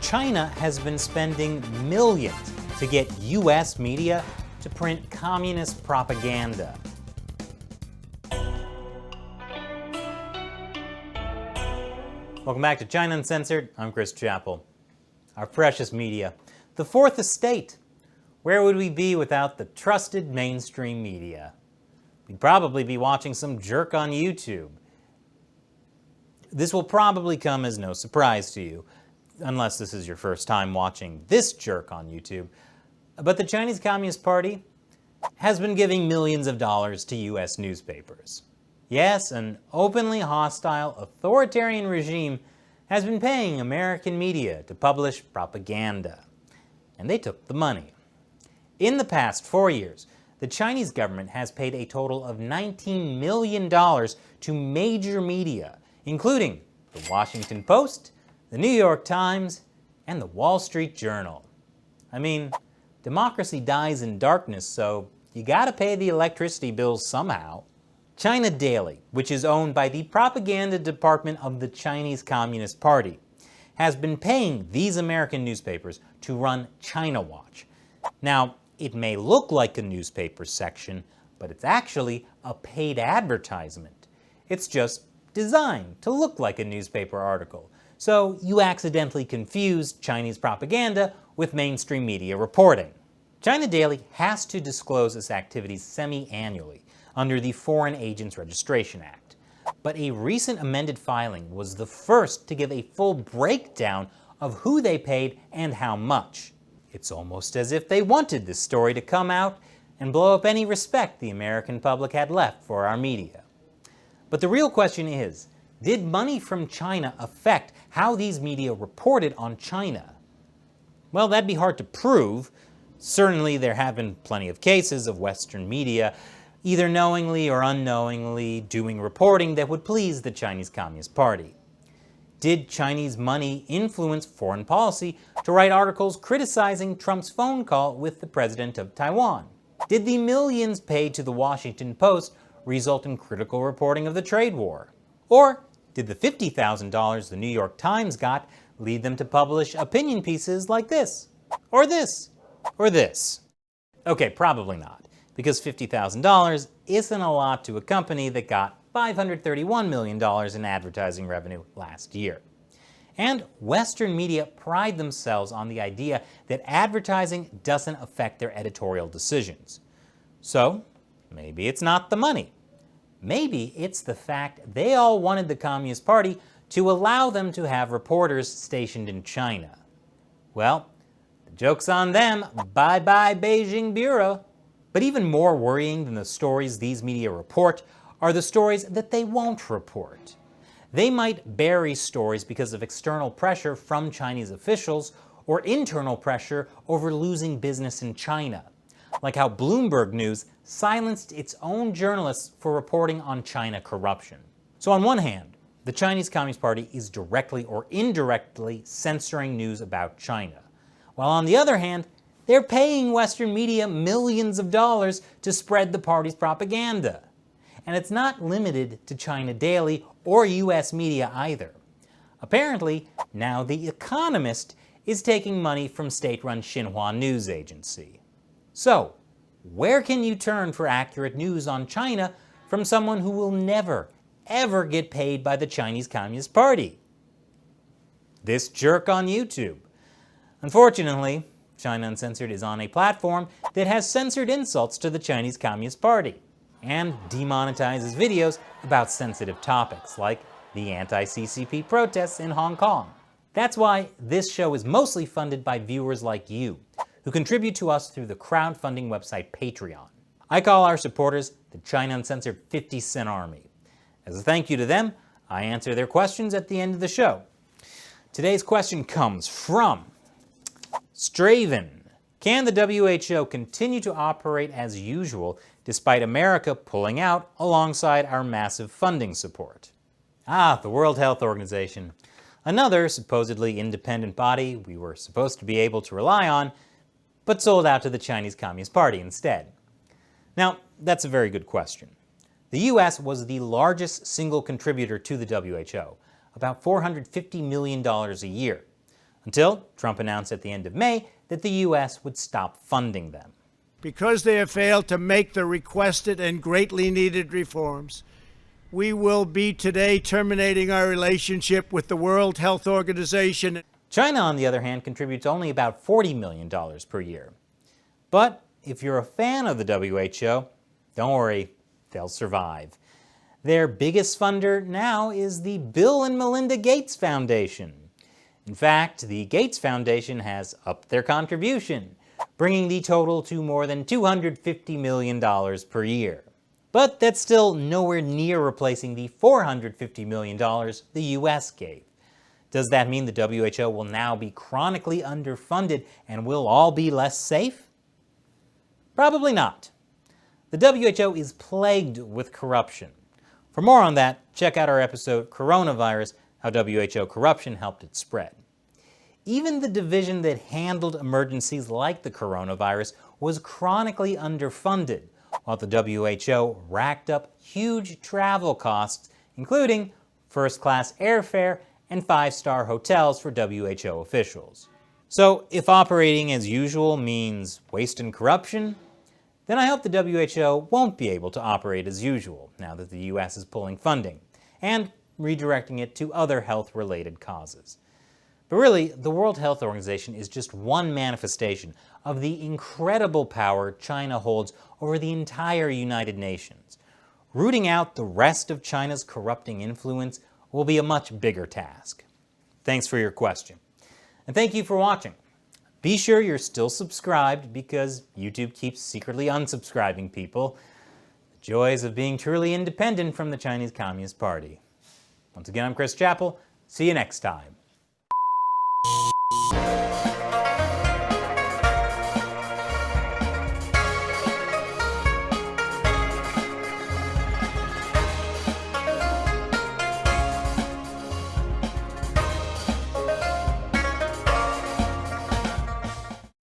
China has been spending millions to get US media to print communist propaganda. Welcome back to China Uncensored. I'm Chris Chappell. Our precious media. The fourth estate. Where would we be without the trusted mainstream media? We'd probably be watching some jerk on YouTube. This will probably come as no surprise to you, unless this is your first time watching this jerk on YouTube. But the Chinese Communist Party has been giving millions of dollars to US newspapers. Yes, an openly hostile, authoritarian regime has been paying American media to publish propaganda. And they took the money. In the past 4 years, the Chinese government has paid a total of $19 million to major media, including the Washington Post, the New York Times, and the Wall Street Journal. I mean, democracy dies in darkness, so you gotta pay the electricity bills somehow. China Daily, which is owned by the propaganda department of the Chinese Communist Party, has been paying these American newspapers to run China Watch. Now, it may look like a newspaper section, but it's actually a paid advertisement. It's just designed to look like a newspaper article, so you accidentally confuse Chinese propaganda with mainstream media reporting. China Daily has to disclose its activities semi-annually under the Foreign Agents Registration Act. But a recent amended filing was the first to give a full breakdown of who they paid and how much. It's almost as if they wanted this story to come out and blow up any respect the American public had left for our media. But the real question is, did money from China affect how these media reported on China? Well, that'd be hard to prove. Certainly there have been plenty of cases of Western media either knowingly or unknowingly doing reporting that would please the Chinese Communist Party. Did Chinese money influence foreign policy to write articles criticizing Trump's phone call with the president of Taiwan? Did the millions paid to the Washington Post result in critical reporting of the trade war? Or did the $50,000 the New York Times got lead them to publish opinion pieces like this, or this, or this? Okay, probably not, because $50,000 isn't a lot to a company that got $531 million in advertising revenue last year. And Western media pride themselves on the idea that advertising doesn't affect their editorial decisions. So, maybe it's not the money. Maybe it's the fact they all wanted the Communist Party to allow them to have reporters stationed in China. Well, the joke's on them. Bye-bye Beijing Bureau. But even more worrying than the stories these media report are the stories that they won't report. They might bury stories because of external pressure from Chinese officials or internal pressure over losing business in China, like how Bloomberg News silenced its own journalists for reporting on China corruption. So on one hand, the Chinese Communist Party is directly or indirectly censoring news about China, while on the other hand, they're paying Western media millions of dollars to spread the party's propaganda. And it's not limited to China Daily or US media either. Apparently, now The Economist is taking money from state-run Xinhua news agency. So, where can you turn for accurate news on China from someone who will never, ever get paid by the Chinese Communist Party? This jerk on YouTube. Unfortunately, China Uncensored is on a platform that has censored insults to the Chinese Communist Party and demonetizes videos about sensitive topics like the anti-CCP protests in Hong Kong. That's why this show is mostly funded by viewers like you, who contribute to us through the crowdfunding website Patreon. I call our supporters the China Uncensored 50-Cent Army. As a thank you to them, I answer their questions at the end of the show. Today's question comes from Straven. Can the WHO continue to operate as usual despite America pulling out alongside our massive funding support? The World Health Organization. Another supposedly independent body we were supposed to be able to rely on, but sold out to the Chinese Communist Party instead. Now, that's a very good question. The US was the largest single contributor to the WHO, about $450 million a year, until Trump announced at the end of May that the U.S. would stop funding them. Because they have failed to make the requested and greatly needed reforms, we will be today terminating our relationship with the World Health Organization. China, on the other hand, contributes only about $40 million per year. But if you're a fan of the WHO, don't worry, they'll survive. Their biggest funder now is the Bill and Melinda Gates Foundation. In fact, the Gates Foundation has upped their contribution, bringing the total to more than $250 million per year. But that's still nowhere near replacing the $450 million the US gave. Does that mean the WHO will now be chronically underfunded and we'll all be less safe? Probably not. The WHO is plagued with corruption. For more on that, check out our episode Coronavirus, How WHO Corruption Helped It Spread. Even the division that handled emergencies like the coronavirus was chronically underfunded, while the WHO racked up huge travel costs, including first-class airfare and five-star hotels for WHO officials. So if operating as usual means waste and corruption, then I hope the WHO won't be able to operate as usual now that the US is pulling funding and redirecting it to other health-related causes. But really, the World Health Organization is just one manifestation of the incredible power China holds over the entire United Nations. Rooting out the rest of China's corrupting influence will be a much bigger task. Thanks for your question. And thank you for watching. Be sure you're still subscribed because YouTube keeps secretly unsubscribing people. The joys of being truly independent from the Chinese Communist Party. Once again, I'm Chris Chappell. See you next time.